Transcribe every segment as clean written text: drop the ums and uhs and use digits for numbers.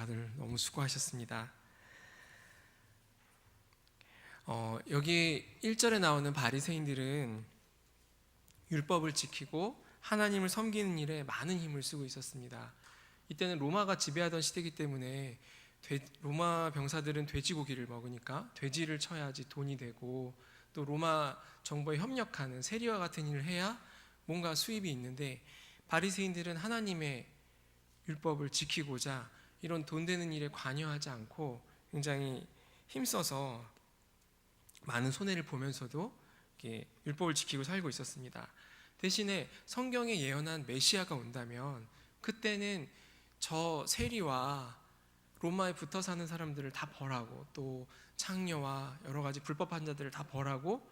다들 너무 수고하셨습니다. 여기 1절에 나오는 바리새인들은 율법을 지키고 하나님을 섬기는 일에 많은 힘을 쓰고 있었습니다. 이때는 로마가 지배하던 시대이기 때문에 로마 병사들은 돼지고기를 먹으니까 돼지를 쳐야지 돈이 되고, 또 로마 정부에 협력하는 세리와 같은 일을 해야 뭔가 수입이 있는데, 바리새인들은 하나님의 율법을 지키고자 이런 돈 되는 일에 관여하지 않고 굉장히 힘써서 많은 손해를 보면서도 율법을 지키고 살고 있었습니다. 대신에 성경에 예언한 메시아가 온다면 그때는 저 세리와 로마에 붙어 사는 사람들을 다 벌하고, 또 창녀와 여러 가지 불법한 자들을 다 벌하고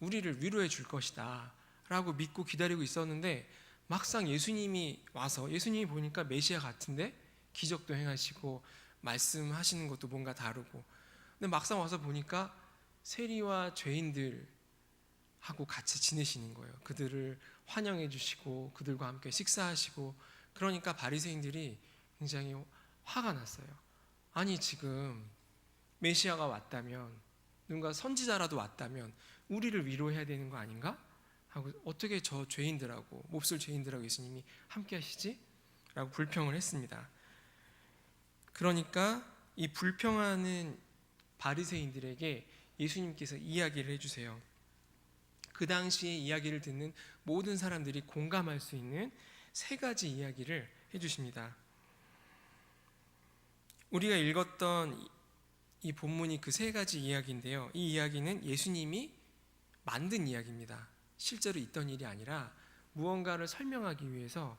우리를 위로해 줄 것이다 라고 믿고 기다리고 있었는데, 막상 예수님이 와서 예수님이 보니까 메시아 같은데 기적도 행하시고 말씀하시는 것도 뭔가 다르고, 근데 막상 와서 보니까 세리와 죄인들하고 같이 지내시는 거예요. 그들을 환영해 주시고 그들과 함께 식사하시고. 그러니까 바리새인들이 굉장히 화가 났어요. 아니, 지금 메시아가 왔다면, 누군가 선지자라도 왔다면 우리를 위로해야 되는 거 아닌가? 하고, 어떻게 저 죄인들하고, 몹쓸 죄인들하고 예수님이 함께 하시지? 라고 불평을 했습니다. 그러니까 이 불평하는 바리새인들에게 예수님께서 이야기를 해주세요. 그 당시에 이야기를 듣는 모든 사람들이 공감할 수 있는 세 가지 이야기를 해주십니다. 우리가 읽었던 이 본문이 그 세 가지 이야기인데요, 이 이야기는 예수님이 만든 이야기입니다. 실제로 있던 일이 아니라 무언가를 설명하기 위해서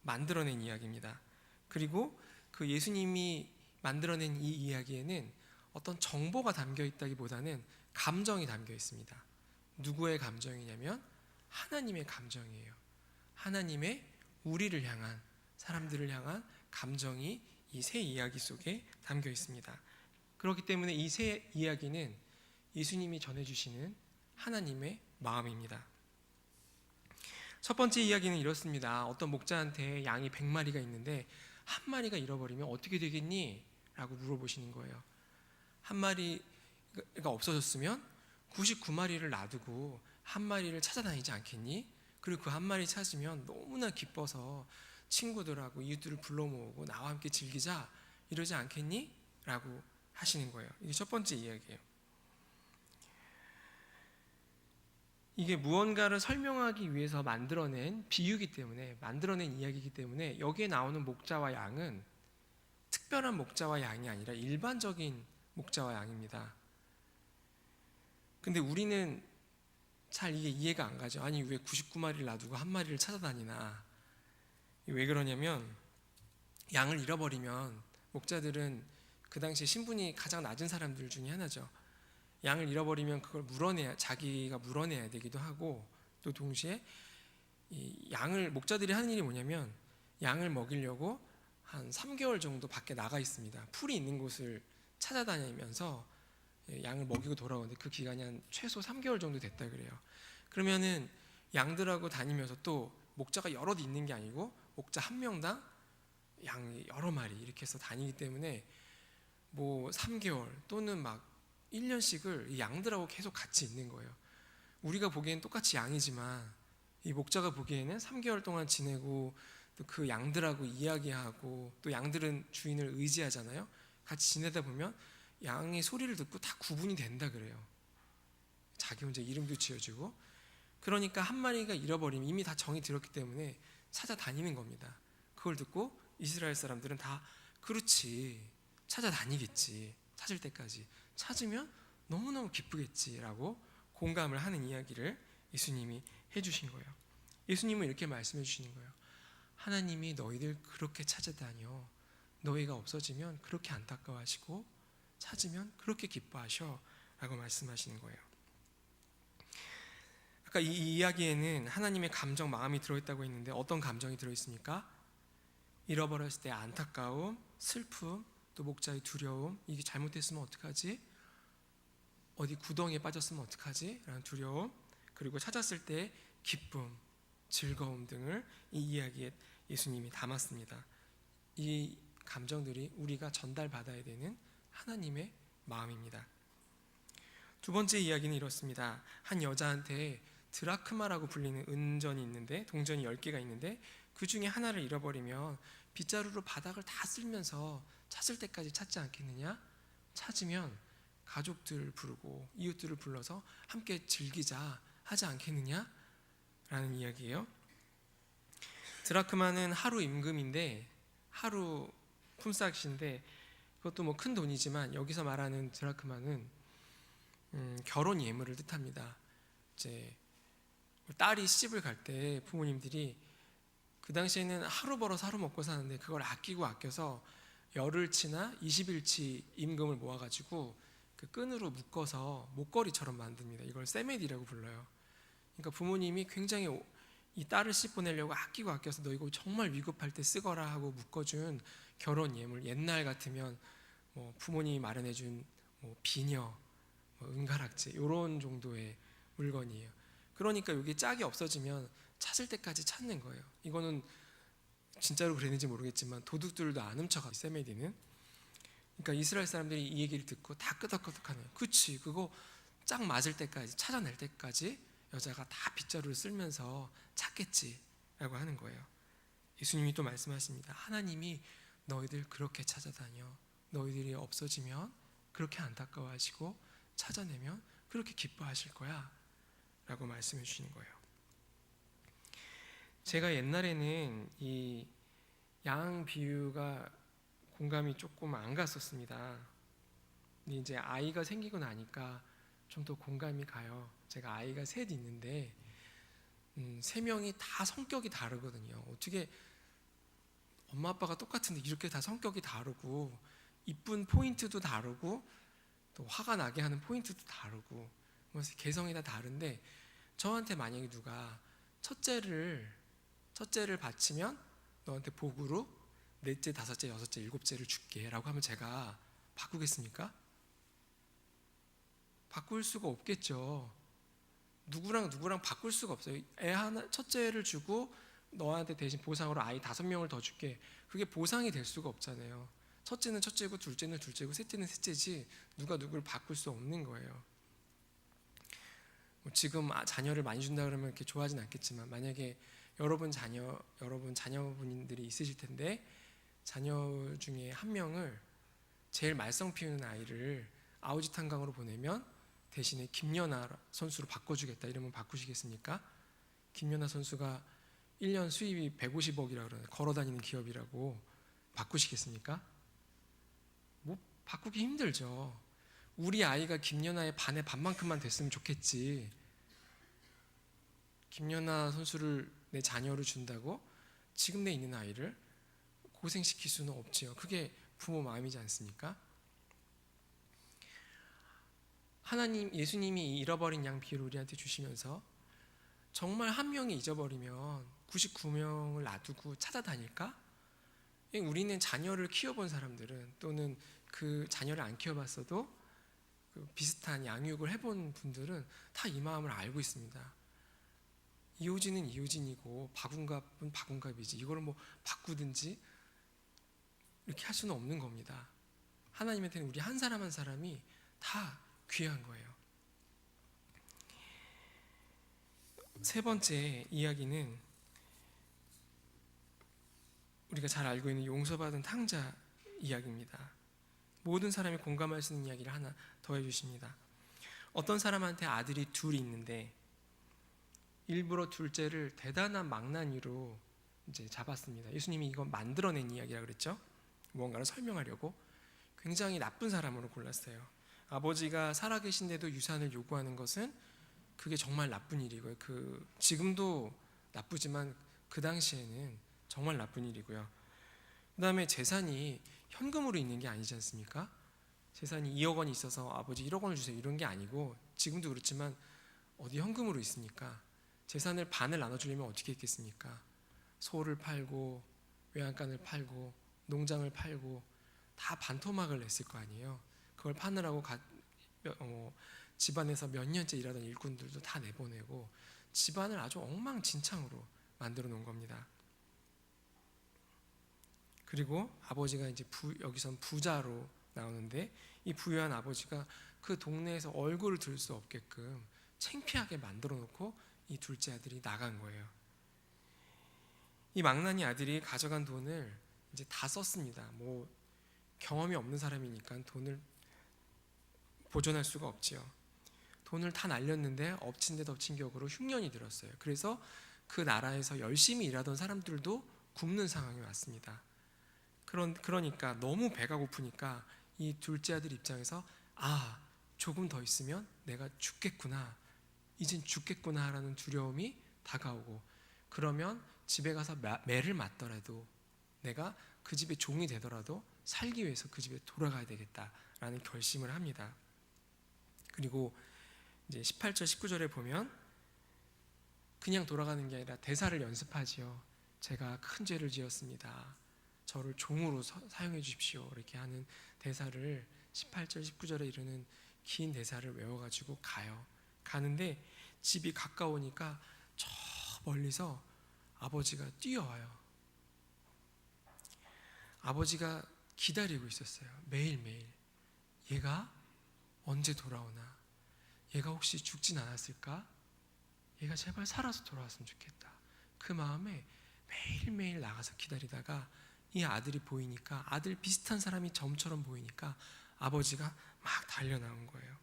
만들어낸 이야기입니다. 그리고 그 예수님이 만들어낸 이 이야기에는 어떤 정보가 담겨 있다기보다는 감정이 담겨 있습니다. 누구의 감정이냐면 하나님의 감정이에요. 하나님의 우리를 향한, 사람들을 향한 감정이 이 세 이야기 속에 담겨 있습니다. 그렇기 때문에 이 세 이야기는 예수님이 전해주시는 하나님의 마음입니다. 첫 번째 이야기는 이렇습니다. 어떤 목자한테 양이 100마리가 있는데 한 마리가 잃어버리면 어떻게 되겠니? 라고 물어보시는 거예요. 한 마리가 없어졌으면 99마리를 놔두고 한 마리를 찾아다니지 않겠니? 그리고 그 한 마리 찾으면 너무나 기뻐서 친구들하고 이웃들을 불러 모으고 나와 함께 즐기자 이러지 않겠니? 라고 하시는 거예요. 이게 첫 번째 이야기예요. 이게 무언가를 설명하기 위해서 만들어낸 비유이기 때문에, 만들어낸 이야기이기 때문에 여기에 나오는 목자와 양은 특별한 목자와 양이 아니라 일반적인 목자와 양입니다. 근데 우리는 잘 이게 이해가 안 가죠. 아니, 왜 99마리를 놔두고 한 마리를 찾아다니나? 왜 그러냐면, 양을 잃어버리면 목자들은 그 당시에 신분이 가장 낮은 사람들 중에 하나죠. 양을 잃어버리면 그걸 자기가 물어내야 되기도 하고, 또 동시에 이 양을, 목자들이 하는 일이 뭐냐면 양을 먹이려고 한 3개월 정도 밖에 나가 있습니다. 풀이 있는 곳을 찾아다니면서 양을 먹이고 돌아오는데 그 기간이 한 최소 3개월 정도 됐다 그래요. 그러면은 양들하고 다니면서 또 목자가 여럿 있는 게 아니고 목자 한 명당 양 여러 마리 이렇게 해서 다니기 때문에 뭐 3개월 또는 막 1년씩을 이 양들하고 계속 같이 있는 거예요. 우리가 보기엔 똑같이 양이지만 이 목자가 보기에는 3개월 동안 지내고, 또 그 양들하고 이야기하고, 또 양들은 주인을 의지하잖아요. 같이 지내다 보면 양의 소리를 듣고 다 구분이 된다 그래요. 자기 혼자 이름도 지어주고. 그러니까 한 마리가 잃어버리면 이미 다 정이 들었기 때문에 찾아다니는 겁니다. 그걸 듣고 이스라엘 사람들은 다 그렇지, 찾아다니겠지, 찾을 때까지, 찾으면 너무너무 기쁘겠지라고 공감을 하는 이야기를 예수님이 해주신 거예요. 예수님은 이렇게 말씀해 주시는 거예요. 하나님이 너희들 그렇게 찾아다녀, 너희가 없어지면 그렇게 안타까워하시고 찾으면 그렇게 기뻐하셔 라고 말씀하시는 거예요. 아까 이 이야기에는 하나님의 감정, 마음이 들어있다고 했는데 어떤 감정이 들어있습니까? 잃어버렸을 때 안타까움, 슬픔, 또 목자의 두려움, 이게 잘못됐으면 어떡하지? 어디 구덩이에 빠졌으면 어떡하지? 라는 두려움, 그리고 찾았을 때 기쁨, 즐거움 등을 이 이야기에 예수님이 담았습니다. 이 감정들이 우리가 전달받아야 되는 하나님의 마음입니다. 두 번째 이야기는 이렇습니다. 한 여자한테 드라크마라고 불리는 은전이 있는데, 동전이 10개가 있는데 그 중에 하나를 잃어버리면 빗자루로 바닥을 다 쓸면서 찾을 때까지 찾지 않겠느냐? 찾으면 가족들 부르고 이웃들을 불러서 함께 즐기자 하지 않겠느냐? 라는 이야기예요. 드라크마는 하루 임금인데, 하루 품삯인데, 그것도 뭐 큰 돈이지만 여기서 말하는 드라크마는 결혼 예물을 뜻합니다. 이제 딸이 시집을 갈 때 부모님들이, 그 당시에는 하루 벌어서 하루 먹고 사는데 그걸 아껴서 열흘치나 20일치 임금을 모아가지고 그 끈으로 묶어서 목걸이처럼 만듭니다. 이걸 세메디라고 불러요. 그러니까 부모님이 굉장히 이 딸을 집 보내려고 아껴서 너 이거 정말 위급할 때 쓰거라 하고 묶어준 결혼 예물. 옛날 같으면 뭐 부모님이 마련해준 뭐 비녀, 뭐 은가락지 이런 정도의 물건이에요. 그러니까 이게 짝이 없어지면 찾을 때까지 찾는 거예요. 이거는 진짜로 그랬는지 모르겠지만 도둑들도 안 훔쳐가, 세메디는. 그러니까 이스라엘 사람들이 이 얘기를 듣고 다 끄덕끄덕하네요. 그치, 그거 짝 맞을 때까지, 찾아낼 때까지 여자가 다 빗자루를 쓸면서 찾겠지 라고 하는 거예요. 예수님이 또 말씀하십니다. 하나님이 너희들 그렇게 찾아다녀, 너희들이 없어지면 그렇게 안타까워하시고 찾아내면 그렇게 기뻐하실 거야 라고 말씀해 주시는 거예요. 제가 옛날에는 이 양 비유가 공감이 조금 안 갔었습니다. 근데 이제 아이가 생기고 나니까 좀 더 공감이 가요. 제가 아이가 셋 있는데 3명이 다 성격이 다르거든요. 어떻게 엄마 아빠가 똑같은데 이렇게 다 성격이 다르고, 이쁜 포인트도 다르고, 또 화가 나게 하는 포인트도 다르고, 개성이 다 다른데, 저한테 만약에 누가 첫째를 바치면 너한테 복으로 넷째, 다섯째, 여섯째, 일곱째를 줄게 라고 하면 제가 바꾸겠습니까? 바꿀 수가 없겠죠. 누구랑 바꿀 수가 없어요. 애 하나, 첫째를 주고 너한테 대신 보상으로 아이 5명을 더 줄게, 그게 보상이 될 수가 없잖아요. 첫째는 첫째고 둘째는 둘째고 셋째는 셋째지 누가 누구를 바꿀 수 없는 거예요. 지금 자녀를 많이 준다 그러면 이렇게 좋아하진 않겠지만, 만약에 여러분 자녀분들이 있으실 텐데 자녀 중에 한 명을, 제일 말썽 피우는 아이를 아우지탄강으로 보내면 대신에 김연아 선수로 바꿔주겠다 이러면 바꾸시겠습니까? 김연아 선수가 1년 수입이 150억이라고 그러는데 걸어다니는 기업이라고 바꾸시겠습니까? 뭐 바꾸기 힘들죠. 우리 아이가 김연아의 반만큼만 됐으면 좋겠지, 김연아 선수를 내 자녀로 준다고 지금 내 있는 아이를 고생시킬 수는 없지요. 그게 부모 마음이지 않습니까? 예수님이 잃어버린 양 비유를 우리한테 주시면서, 정말 한 명이 잊어버리면 99명을 놔두고 찾아다닐까? 우리는 자녀를 키워본 사람들은, 또는 그 자녀를 안 키워봤어도 그 비슷한 양육을 해본 분들은 다 이 마음을 알고 있습니다. 이호진은 이호진이고 박운갑은 박운갑이지, 이거를 뭐 바꾸든지 이렇게 할 수는 없는 겁니다. 하나님한테는 우리 한 사람 한 사람이 다 귀한 거예요. 세 번째 이야기는 우리가 잘 알고 있는 용서받은 탕자 이야기입니다. 모든 사람이 공감할 수 있는 이야기를 하나 더해 주십니다. 어떤 사람한테 아들이 둘이 있는데 일부러 둘째를 대단한 망나니로 이제 잡았습니다. 예수님이 이건 만들어낸 이야기라 그랬죠. 무언가를 설명하려고 굉장히 나쁜 사람으로 골랐어요. 아버지가 살아계신데도 유산을 요구하는 것은 그게 정말 나쁜 일이고요. 지금도 나쁘지만 그 당시에는 정말 나쁜 일이고요. 그 다음에 재산이 현금으로 있는 게 아니지 않습니까? 재산이 2억 원이 있어서 아버지 1억 원을 주세요 이런 게 아니고, 지금도 그렇지만 어디 현금으로 있습니까? 재산을 반을 나눠주려면 어떻게 했겠습니까? 소를 팔고 외양간을 팔고 농장을 팔고 다 반토막을 냈을 거 아니에요. 그걸 파느라고 집안에서 몇 년째 일하던 일꾼들도 다 내보내고 집안을 아주 엉망진창으로 만들어 놓은 겁니다. 그리고 아버지가 이제 여기선 부자로 나오는데, 이 부유한 아버지가 그 동네에서 얼굴을 들 수 없게끔 창피하게 만들어 놓고 이 둘째 아들이 나간 거예요. 이 망나니 아들이 가져간 돈을 이제 다 썼습니다. 뭐 경험이 없는 사람이니까 돈을 보존할 수가 없지요. 돈을 다 날렸는데 엎친 데 덮친 격으로 흉년이 들었어요. 그래서 그 나라에서 열심히 일하던 사람들도 굶는 상황이 왔습니다. 그러니까 너무 배가 고프니까 이 둘째 아들 입장에서 조금 더 있으면 내가 죽겠구나, 이젠 죽겠구나 라는 두려움이 다가오고, 그러면 집에 가서 매를 맞더라도, 내가 그 집의 종이 되더라도 살기 위해서 그 집에 돌아가야 되겠다라는 결심을 합니다. 그리고 이제 18절 19절에 보면 그냥 돌아가는 게 아니라 대사를 연습하지요. 제가 큰 죄를 지었습니다. 저를 종으로 사용해 주십시오. 이렇게 하는 대사를 18절 19절에 이르는 긴 대사를 외워가지고 가는데 집이 가까우니까 저 멀리서 아버지가 뛰어와요. 아버지가 기다리고 있었어요. 매일매일. 얘가 언제 돌아오나? 얘가 혹시 죽진 않았을까? 얘가 제발 살아서 돌아왔으면 좋겠다. 그 마음에 매일매일 나가서 기다리다가 이 아들이 보이니까, 아들 비슷한 사람이 점처럼 보이니까 아버지가 막 달려나온 거예요.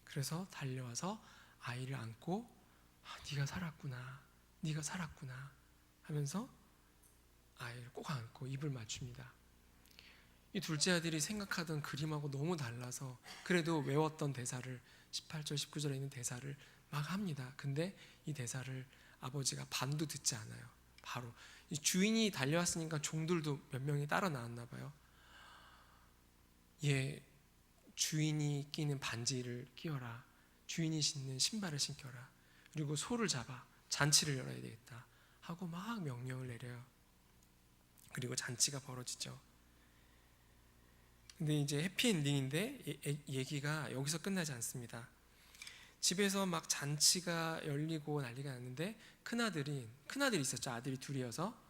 그래서 달려와서 아이를 안고 네가 살았구나, 네가 살았구나 하면서 아이를 꼭 안고 입을 맞춥니다. 이 둘째 아들이 생각하던 그림하고 너무 달라서 그래도 외웠던 대사를, 18절 19절에 있는 대사를 막 합니다. 근데 이 대사를 아버지가 반도 듣지 않아요. 바로 이 주인이 달려왔으니까 종들도 몇 명이 따라 나왔나 봐요. 얘 주인이 끼는 반지를 끼워라, 주인이 신는 신발을 신겨라, 그리고 소를 잡아 잔치를 열어야 되겠다 하고 막 명령을 내려요. 그리고 잔치가 벌어지죠. 근데 이제 해피엔딩인데 얘기가 여기서 끝나지 않습니다. 집에서 막 잔치가 열리고 난리가 났는데 큰아들이 있었죠. 아들이 둘이어서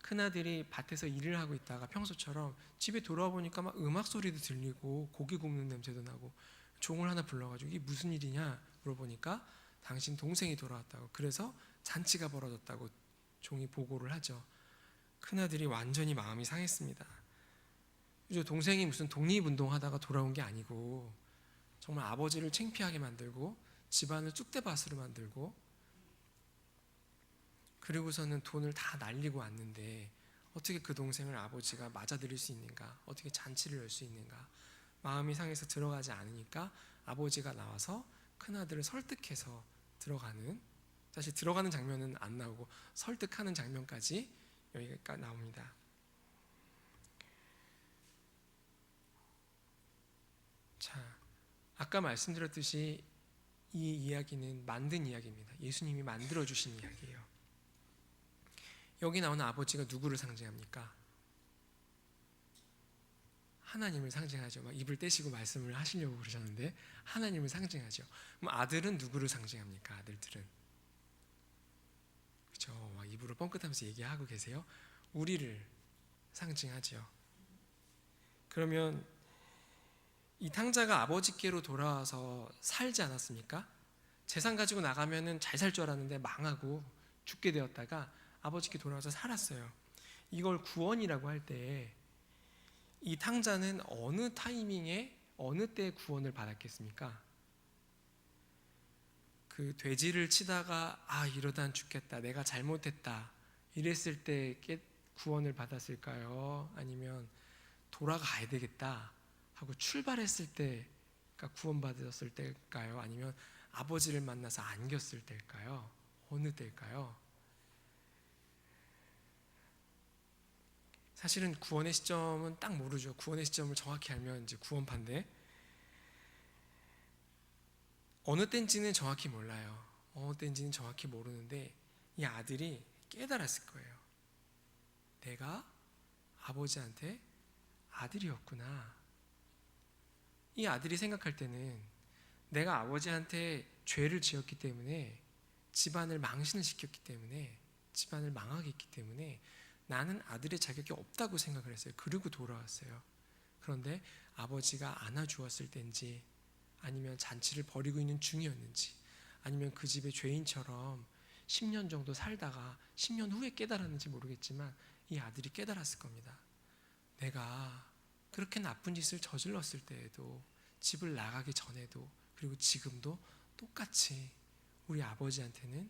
큰아들이 밭에서 일을 하고 있다가 평소처럼 집에 돌아와 보니까 막 음악 소리도 들리고 고기 굽는 냄새도 나고, 종을 하나 불러가지고 이게 무슨 일이냐 물어보니까 당신 동생이 돌아왔다고, 그래서 잔치가 벌어졌다고 종이 보고를 하죠. 큰아들이 완전히 마음이 상했습니다. 동생이 무슨 독립운동하다가 돌아온 게 아니고 정말 아버지를 창피하게 만들고 집안을 쑥대밭으로 만들고, 그리고서는 돈을 다 날리고 왔는데 어떻게 그 동생을 아버지가 맞아들일 수 있는가, 어떻게 잔치를 열 수 있는가. 마음이 상해서 들어가지 않으니까 아버지가 나와서 큰아들을 설득해서 들어가는, 사실 들어가는 장면은 안 나오고 설득하는 장면까지 여기가 나옵니다. 자, 아까 말씀드렸듯이 이 이야기는 만든 이야기입니다. 예수님이 만들어주신 이야기예요. 여기 나오는 아버지가 누구를 상징합니까? 하나님을 상징하죠. 막 입을 떼시고 말씀을 하시려고 그러셨는데 하나님을 상징하죠. 그럼 아들은 누구를 상징합니까? 아들들은, 그렇죠? 막 입으로 뻥끗하면서 얘기하고 계세요. 우리를 상징하죠. 그러면 이 탕자가 아버지께로 돌아와서 살지 않았습니까? 재산 가지고 나가면은 잘 살 줄 알았는데 망하고 죽게 되었다가 아버지께 돌아와서 살았어요. 이걸 구원이라고 할 때 이 탕자는 어느 타이밍에 어느 때 구원을 받았겠습니까? 그 돼지를 치다가 이러다 죽겠다, 내가 잘못했다 이랬을 때 구원을 받았을까요? 아니면 돌아가야 되겠다 하고 출발했을 때가 구원받았을 때일까요? 아니면 아버지를 만나서 안겼을 때일까요? 어느 때일까요? 사실은 구원의 시점은 딱 모르죠. 구원의 시점을 정확히 알면 이제 구원파인데 어느 때인지는 정확히 몰라요. 어느 때인지는 정확히 모르는데 이 아들이 깨달았을 거예요. 내가 아버지한테 아들이었구나. 이 아들이 생각할 때는 내가 아버지한테 죄를 지었기 때문에, 집안을 망신을 시켰기 때문에, 집안을 망하게 했기 때문에 나는 아들의 자격이 없다고 생각을 했어요. 그리고 돌아왔어요. 그런데 아버지가 안아주었을 때인지, 아니면 잔치를 벌이고 있는 중이었는지, 아니면 그 집의 죄인처럼 10년 정도 살다가 10년 후에 깨달았는지 모르겠지만 이 아들이 깨달았을 겁니다. 내가 그렇게 나쁜 짓을 저질렀을 때에도, 집을 나가기 전에도, 그리고 지금도 똑같이 우리 아버지한테는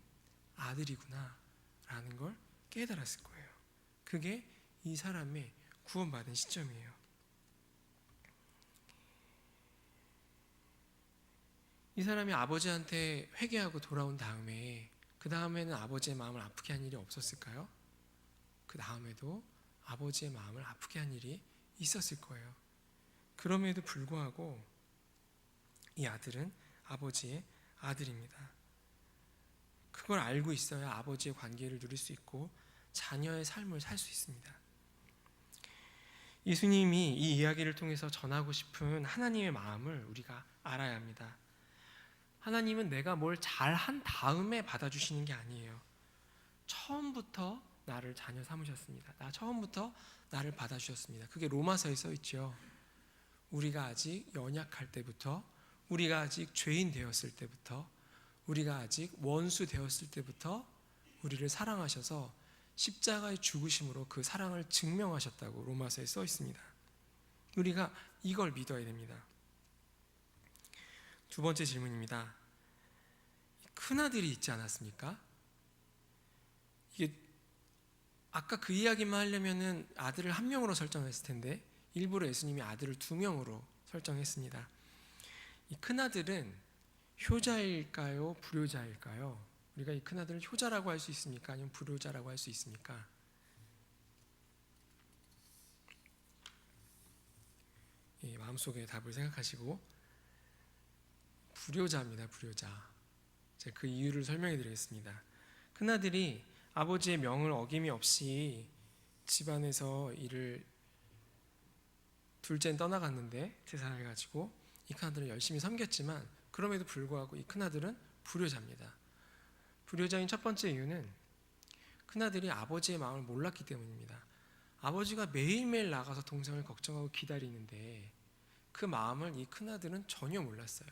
아들이구나 라는 걸 깨달았을 거예요. 그게 이 사람의 구원받은 시점이에요. 이 사람이 아버지한테 회개하고 돌아온 다음에, 그 다음에는 아버지의 마음을 아프게 한 일이 없었을까요? 그 다음에도 아버지의 마음을 아프게 한 일이 있었을 거예요. 그럼에도 불구하고 이 아들은 아버지의 아들입니다. 그걸 알고 있어야 아버지의 관계를 누릴 수 있고 자녀의 삶을 살 수 있습니다. 예수님이 이 이야기를 통해서 전하고 싶은 하나님의 마음을 우리가 알아야 합니다. 하나님은 내가 뭘 잘한 다음에 받아주시는 게 아니에요. 처음부터 나를 자녀 삼으셨습니다. 처음부터 나를 받아주셨습니다. 그게 로마서에 써 있죠. 우리가 아직 연약할 때부터, 우리가 아직 죄인 되었을 때부터, 우리가 아직 원수 되었을 때부터 우리를 사랑하셔서 십자가의 죽으심으로 그 사랑을 증명하셨다고 로마서에 써 있습니다. 우리가 이걸 믿어야 됩니다. 두 번째 질문입니다. 큰아들이 있지 않았습니까? 이게 아까 그 이야기만 하려면은 아들을 한 명으로 설정했을 텐데 일부러 예수님이 아들을 두 명으로 설정했습니다. 이 큰아들은 효자일까요? 불효자일까요? 우리가 이 큰아들을 효자라고 할 수 있습니까? 아니면 불효자라고 할 수 있습니까? 마음속에 답을 생각하시고, 불효자입니다. 불효자. 제가 그 이유를 설명해 드리겠습니다. 큰아들이 아버지의 명을 어김이 없이 집안에서 일을, 둘째는 떠나갔는데 세상을 가지고 이 큰아들은 열심히 섬겼지만 그럼에도 불구하고 이 큰아들은 불효자입니다. 불효자인 첫 번째 이유는 큰아들이 아버지의 마음을 몰랐기 때문입니다. 아버지가 매일매일 나가서 동생을 걱정하고 기다리는데 그 마음을 이 큰아들은 전혀 몰랐어요.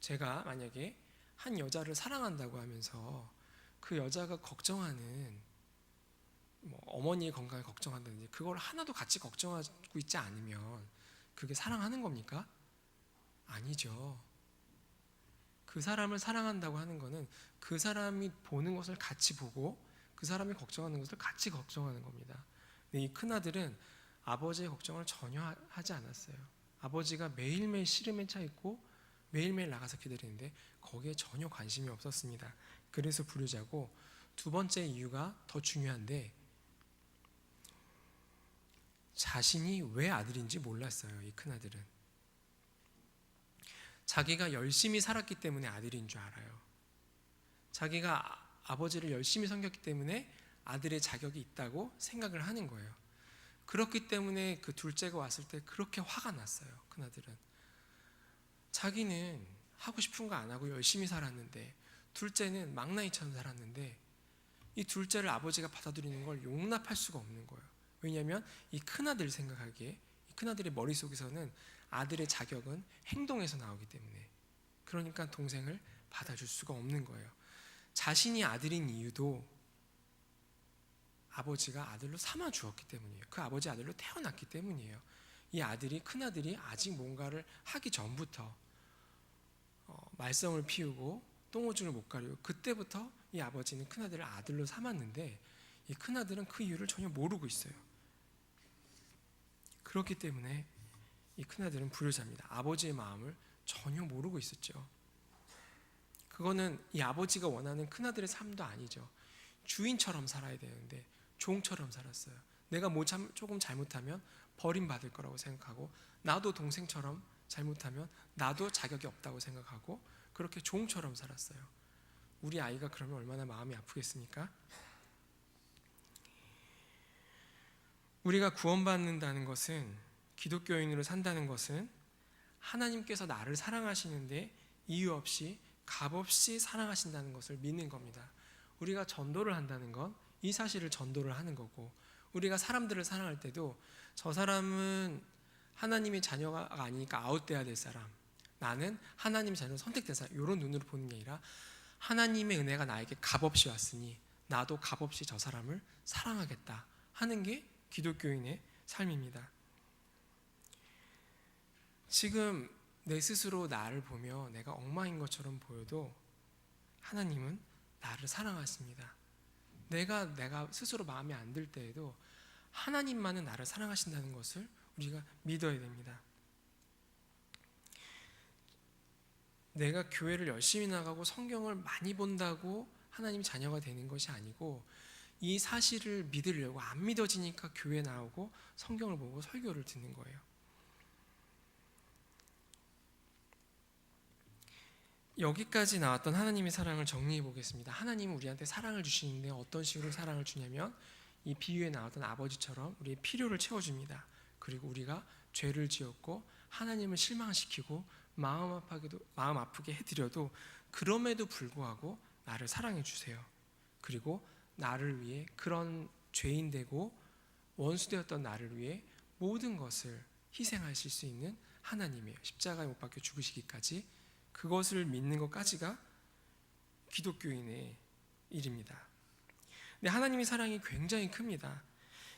제가 만약에 한 여자를 사랑한다고 하면서 그 여자가 걱정하는 어머니의 건강을 걱정한다든지 그걸 하나도 같이 걱정하고 있지 않으면 그게 사랑하는 겁니까? 아니죠. 그 사람을 사랑한다고 하는 것은 그 사람이 보는 것을 같이 보고 그 사람이 걱정하는 것을 같이 걱정하는 겁니다. 근데 이 큰아들은 아버지의 걱정을 전혀 하지 않았어요. 아버지가 매일매일 시름에 차 있고 매일매일 나가서 기다리는데 거기에 전혀 관심이 없었습니다. 그래서 불효자고, 두 번째 이유가 더 중요한데 자신이 왜 아들인지 몰랐어요. 이 큰아들은 자기가 열심히 살았기 때문에 아들인 줄 알아요. 자기가 아버지를 열심히 섬겼기 때문에 아들의 자격이 있다고 생각을 하는 거예요. 그렇기 때문에 그 둘째가 왔을 때 그렇게 화가 났어요. 큰아들은 자기는 하고 싶은 거 안 하고 열심히 살았는데, 둘째는 망나니처럼 살았는데 이 둘째를 아버지가 받아들이는 걸 용납할 수가 없는 거예요. 왜냐하면 이 큰아들 생각하기에, 이 큰아들의 머릿속에서는 아들의 자격은 행동에서 나오기 때문에, 그러니까 동생을 받아줄 수가 없는 거예요. 자신이 아들인 이유도 아버지가 아들로 삼아 주었기 때문이에요. 그 아버지 아들로 태어났기 때문이에요. 이 아들이, 큰아들이 아직 뭔가를 하기 전부터 말썽을 피우고 똥오줌을 못 가리고 그때부터 이 아버지는 큰아들을 아들로 삼았는데 이 큰아들은 그 이유를 전혀 모르고 있어요. 그렇기 때문에 이 큰아들은 불효자입니다. 아버지의 마음을 전혀 모르고 있었죠. 그거는 이 아버지가 원하는 큰아들의 삶도 아니죠. 주인처럼 살아야 되는데 종처럼 살았어요. 내가 조금 잘못하면 버림받을 거라고 생각하고, 나도 동생처럼 잘못하면 나도 자격이 없다고 생각하고 그렇게 종처럼 살았어요. 우리 아이가 그러면 얼마나 마음이 아프겠습니까? 우리가 구원받는다는 것은, 기독교인으로 산다는 것은 하나님께서 나를 사랑하시는데 이유 없이 값없이 사랑하신다는 것을 믿는 겁니다. 우리가 전도를 한다는 건 이 사실을 전도를 하는 거고, 우리가 사람들을 사랑할 때도 저 사람은 하나님의 자녀가 아니니까 아웃돼야 될 사람, 나는 하나님의 자녀로 선택된 사람, 이런 눈으로 보는 게 아니라 하나님의 은혜가 나에게 값없이 왔으니 나도 값없이 저 사람을 사랑하겠다 하는 게 기독교인의 삶입니다. 지금 내 스스로 나를 보며 내가 엉망인 것처럼 보여도 하나님은 나를 사랑하십니다. 내가 스스로 마음에 안 들 때에도 하나님만은 나를 사랑하신다는 것을 우리가 믿어야 됩니다. 내가 교회를 열심히 나가고 성경을 많이 본다고 하나님 자녀가 되는 것이 아니고, 이 사실을 믿으려고 안 믿어지니까 교회 나오고 성경을 보고 설교를 듣는 거예요. 여기까지 나왔던 하나님의 사랑을 정리해 보겠습니다. 하나님은 우리한테 사랑을 주시는데 어떤 식으로 사랑을 주냐면, 이 비유에 나왔던 아버지처럼 우리의 필요를 채워줍니다. 그리고 우리가 죄를 지었고 하나님을 실망시키고 마음 아프게 해드려도 그럼에도 불구하고 나를 사랑해 주세요. 그리고 나를 위해, 그런 죄인 되고 원수 되었던 나를 위해 모든 것을 희생하실 수 있는 하나님이에요. 십자가에 못 박혀 죽으시기까지, 그것을 믿는 것까지가 기독교인의 일입니다. 근데 하나님의 사랑이 굉장히 큽니다.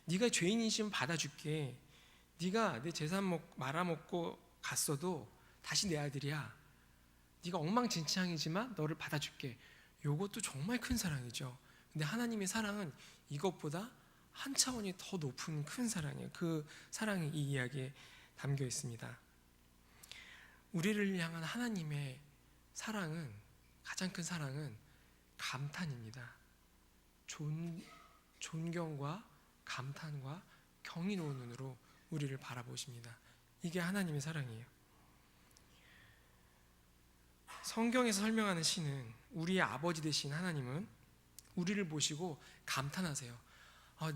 네가 죄인이시면 받아줄게. 네가 내 재산 말아먹고 갔어도 다시 내 아들이야. 네가 엉망진창이지만 너를 받아줄게. 이것도 정말 큰 사랑이죠. 근데 하나님의 사랑은 이것보다 한 차원이 더 높은 큰 사랑이에요. 그 사랑이 이 이야기에 담겨 있습니다. 우리를 향한 하나님의 사랑은, 가장 큰 사랑은 감탄입니다. 존경과 감탄과 경이로운 눈으로 우리를 바라보십니다. 이게 하나님의 사랑이에요. 성경에서 설명하는 시는, 우리의 아버지 되신 하나님은 우리를 보시고 감탄하세요.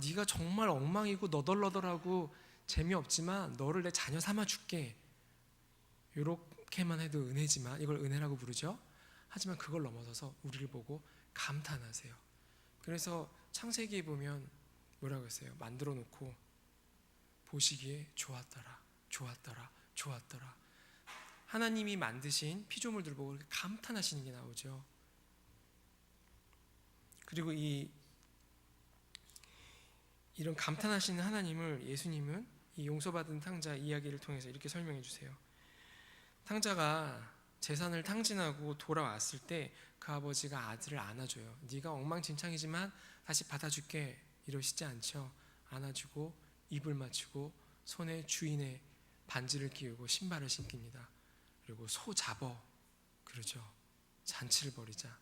네가 정말 엉망이고 너덜너덜하고 재미없지만 너를 내 자녀 삼아 줄게. 이렇게만 해도 은혜지만, 이걸 은혜라고 부르죠. 하지만 그걸 넘어서서 우리를 보고 감탄하세요. 그래서 창세기에 보면 뭐라고 했어요? 만들어 놓고 보시기에 좋았더라, 좋았더라, 좋았더라. 하나님이 만드신 피조물들 보고 감탄하시는 게 나오죠. 그리고 이런 감탄하시는 하나님을 예수님은 이 용서받은 탕자 이야기를 통해서 이렇게 설명해 주세요. 탕자가 재산을 탕진하고 돌아왔을 때 그 아버지가 아들을 안아줘요. 네가 엉망진창이지만 다시 받아줄게, 이러시지 않죠. 안아주고 입을 맞추고 손에 주인의 반지를 끼우고 신발을 신깁니다. 그리고 소 잡어, 그러죠. 잔치를 벌이자.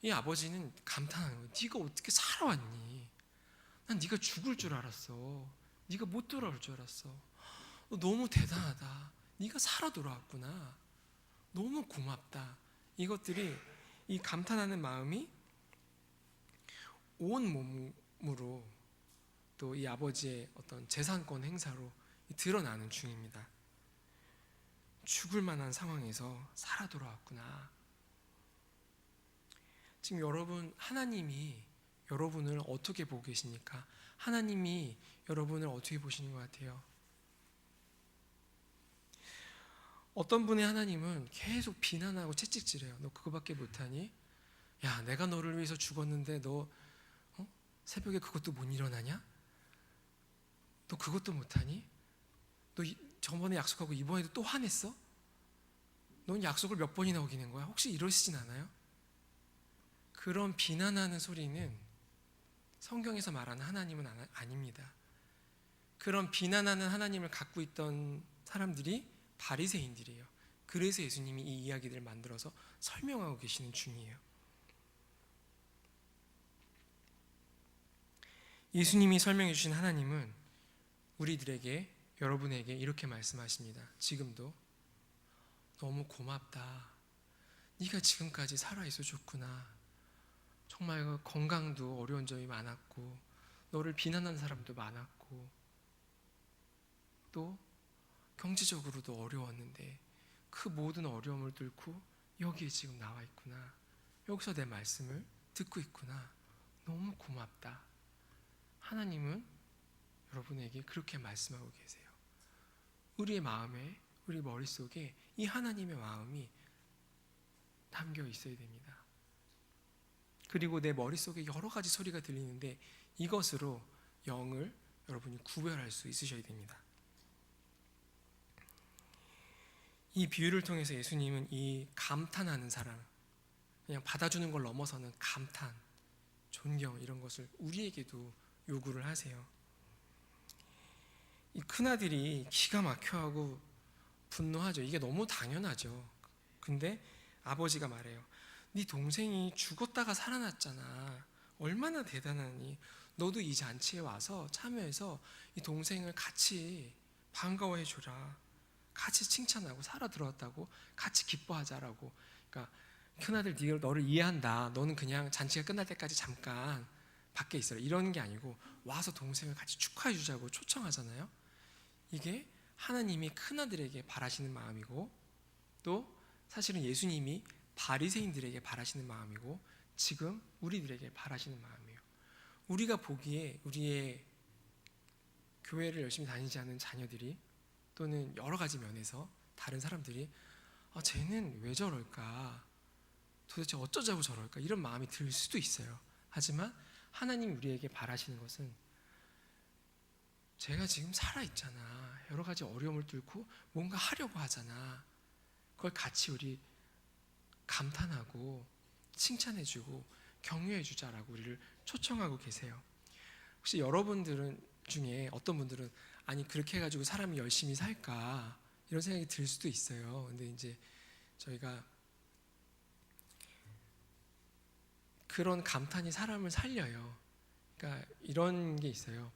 이 아버지는 감탄하는 거예요. 네가 어떻게 살아왔니? 난 네가 죽을 줄 알았어. 네가 못 돌아올 줄 알았어. 너무 대단하다. 네가 살아 돌아왔구나. 너무 고맙다. 이것들이, 이 감탄하는 마음이 온 몸으로 또 이 아버지의 어떤 재산권 행사로 드러나는 중입니다. 죽을 만한 상황에서 살아 돌아왔구나. 지금 여러분, 하나님이 여러분을 어떻게 보고 계십니까? 하나님이 여러분을 어떻게 보시는 것 같아요? 어떤 분의 하나님은 계속 비난하고 채찍질해요. 너 그거밖에 못하니? 야, 내가 너를 위해서 죽었는데 너 새벽에 그것도 못 일어나냐? 너 그것도 못하니? 너 저번에 약속하고 이번에도 또 화냈어? 넌 약속을 몇 번이나 어기는 거야? 혹시 이러시진 않아요? 그런 비난하는 소리는 성경에서 말하는 하나님은 아닙니다. 그런 비난하는 하나님을 갖고 있던 사람들이 바리새인들이에요. 그래서 예수님이 이 이야기들을 만들어서 설명하고 계시는 중이에요. 예수님이 설명해 주신 하나님은 우리들에게, 여러분에게 이렇게 말씀하십니다. 지금도 너무 고맙다. 네가 지금까지 살아있어 줬구나. 정말 건강도 어려운 점이 많았고, 너를 비난하는 사람도 많았고, 또 경제적으로도 어려웠는데 그 모든 어려움을 뚫고 여기에 지금 나와 있구나. 여기서 내 말씀을 듣고 있구나. 너무 고맙다. 하나님은 여러분에게 그렇게 말씀하고 계세요. 우리의 마음에, 우리 머릿속에 이 하나님의 마음이 담겨 있어야 됩니다. 그리고 내 머릿속에 여러 가지 소리가 들리는데 이것으로 영을 여러분이 구별할 수 있으셔야 됩니다. 이 비유를 통해서 예수님은 이 감탄하는 사랑, 그냥 받아주는 걸 넘어서는 감탄, 존경 이런 것을 우리에게도 요구를 하세요. 이 큰아들이 기가 막혀하고 분노하죠. 이게 너무 당연하죠. 근데 아버지가 말해요. 네 동생이 죽었다가 살아났잖아. 얼마나 대단하니. 너도 이 잔치에 와서 참여해서 이 동생을 같이 반가워해 주라. 같이 칭찬하고 살아 들어왔다고 같이 기뻐하자라고. 그러니까 큰아들 네가 너를 이해한다. 너는 그냥 잔치가 끝날 때까지 잠깐 밖에 있어라. 이런 게 아니고 와서 동생을 같이 축하해 주자고 초청하잖아요. 이게 하나님이 큰아들에게 바라시는 마음이고 또 사실은 예수님이 바리새인들에게 바라시는 마음이고 지금 우리들에게 바라시는 마음이에요. 우리가 보기에 우리의 교회를 열심히 다니지 않는 자녀들이 또는 여러 가지 면에서 다른 사람들이 쟤는 왜 저럴까? 도대체 어쩌자고 저럴까? 이런 마음이 들 수도 있어요. 하지만 하나님이 우리에게 바라시는 것은 제가 지금 살아있잖아. 여러 가지 어려움을 뚫고 뭔가 하려고 하잖아. 그걸 같이 우리 감탄하고 칭찬해주고 격려해주자라고 우리를 초청하고 계세요. 혹시 여러분들은 중에 어떤 분들은 아니 그렇게 해가지고 사람이 열심히 살까 이런 생각이 들 수도 있어요. 근데 이제 저희가 그런 감탄이 사람을 살려요. 그러니까 이런 게 있어요.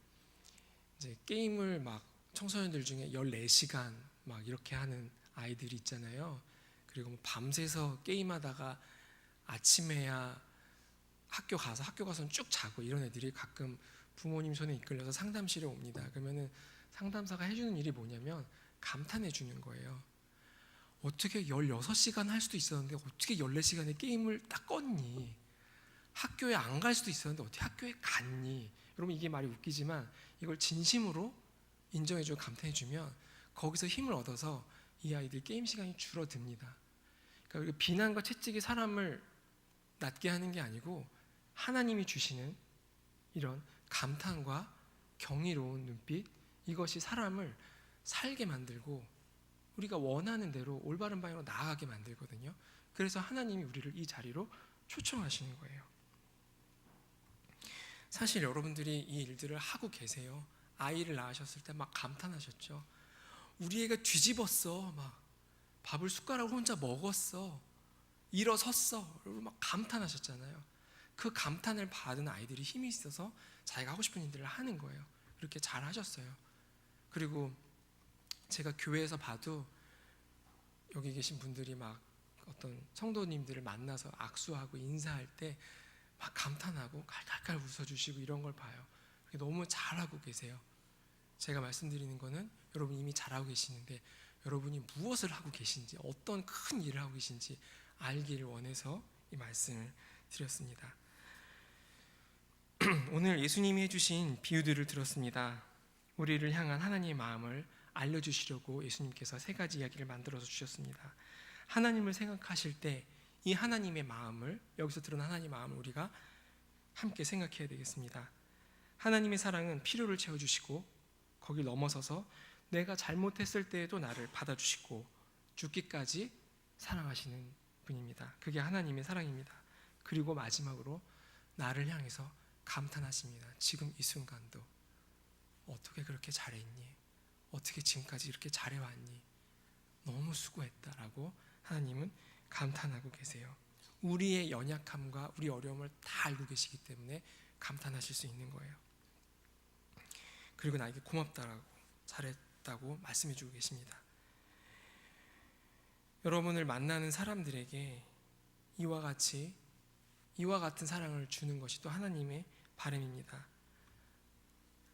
이제 게임을 막 청소년들 중에 14시간 막 이렇게 하는 아이들이 있잖아요. 그리고 뭐 밤새서 게임하다가 아침에야 학교 가서는 쭉 자고 이런 애들이 가끔 부모님 손에 이끌려서 상담실에 옵니다. 그러면은 상담사가 해주는 일이 뭐냐면 감탄해 주는 거예요. 어떻게 16시간 할 수도 있었는데 어떻게 14시간의 게임을 딱 껐니? 학교에 안 갈 수도 있었는데 어떻게 학교에 갔니? 여러분 이게 말이 웃기지만 이걸 진심으로 인정해주고 감탄해주면 거기서 힘을 얻어서 이 아이들 게임 시간이 줄어듭니다. 그러니까 비난과 채찍이 사람을 낮게 하는 게 아니고 하나님이 주시는 이런 감탄과 경이로운 눈빛, 이것이 사람을 살게 만들고 우리가 원하는 대로 올바른 방향으로 나아가게 만들거든요. 그래서 하나님이 우리를 이 자리로 초청하시는 거예요. 사실 여러분들이 이 일들을 하고 계세요. 아이를 낳으셨을 때 막 감탄하셨죠. 우리 애가 뒤집었어. 막 밥을 숟가락으로 혼자 먹었어. 일어섰어. 여러분 막 감탄하셨잖아요. 그 감탄을 받은 아이들이 힘이 있어서 자기가 하고 싶은 일들을 하는 거예요. 그렇게 잘 하셨어요. 그리고 제가 교회에서 봐도 여기 계신 분들이 막 어떤 성도님들을 만나서 악수하고 인사할 때 막 감탄하고 칼칼칼 웃어주시고 이런 걸 봐요. 너무 잘하고 계세요. 제가 말씀드리는 거는 여러분 이미 잘하고 계시는데 여러분이 무엇을 하고 계신지 어떤 큰 일을 하고 계신지 알기를 원해서 이 말씀을 드렸습니다. 오늘 예수님이 해주신 비유들을 들었습니다. 우리를 향한 하나님의 마음을 알려주시려고 예수님께서 3가지 이야기를 만들어서 주셨습니다. 하나님을 생각하실 때 이 하나님의 마음을, 여기서 들은 하나님의 마음을 우리가 함께 생각해야 되겠습니다. 하나님의 사랑은 필요를 채워주시고 거길 넘어서서 내가 잘못했을 때에도 나를 받아주시고 죽기까지 사랑하시는 분입니다. 그게 하나님의 사랑입니다. 그리고 마지막으로 나를 향해서 감탄하십니다. 지금 이 순간도 어떻게 그렇게 잘했니? 어떻게 지금까지 이렇게 잘해왔니? 너무 수고했다라고 하나님은 감탄하고 계세요. 우리의 연약함과 우리 어려움을 다 알고 계시기 때문에 감탄하실 수 있는 거예요. 그리고 나에게 고맙다라고, 잘했다고 말씀해주고 계십니다. 여러분을 만나는 사람들에게 이와 같은 사랑을 주는 것이 또 하나님의 바람입니다.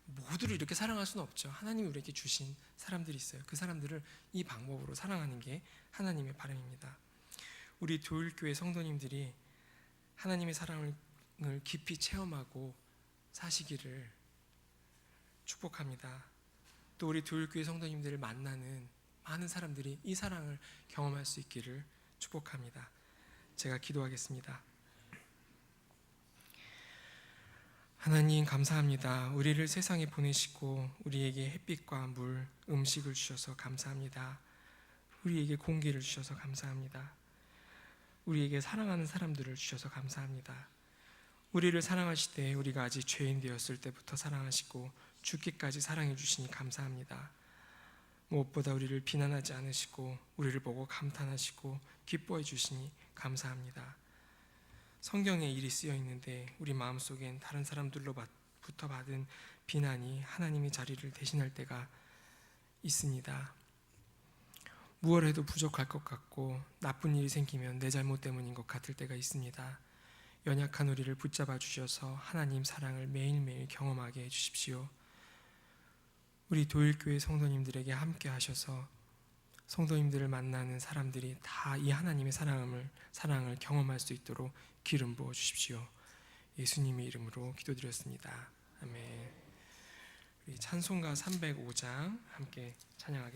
모두를 이렇게 사랑할 수는 없죠. 하나님이 우리에게 주신 사람들이 있어요. 그 사람들을 이 방법으로 사랑하는 게 하나님의 바람입니다. 우리 교회 성도님들이 하나님의 사랑을 깊이 체험하고 사시기를 축복합니다. 또 우리 도율교회 성도님들을 만나는 많은 사람들이 이 사랑을 경험할 수 있기를 축복합니다. 제가 기도하겠습니다. 하나님 감사합니다. 우리를 세상에 보내시고 우리에게 햇빛과 물, 음식을 주셔서 감사합니다. 우리에게 공기를 주셔서 감사합니다. 우리에게 사랑하는 사람들을 주셔서 감사합니다. 우리를 사랑하실 때 우리가 아직 죄인 되었을 때부터 사랑하시고 죽기까지 사랑해 주시니 감사합니다. 무엇보다 우리를 비난하지 않으시고 우리를 보고 감탄하시고 기뻐해 주시니 감사합니다. 성경에 일이 쓰여 있는데 우리 마음속엔 다른 사람들로부터 받은 비난이 하나님의 자리를 대신할 때가 있습니다. 무엇을 해도 부족할 것 같고 나쁜 일이 생기면 내 잘못 때문인 것 같을 때가 있습니다. 연약한 우리를 붙잡아 주셔서 하나님 사랑을 매일매일 경험하게 해주십시오. 우리 도일교회 성도님들에게 함께 하셔서 성도님들을 만나는 사람들이 다 이 하나님의 사랑을 경험할 수 있도록 기름 부어 주십시오. 예수님의 이름으로 기도드렸습니다. 아멘. 우리 찬송가 305장 함께 찬양하겠습니다.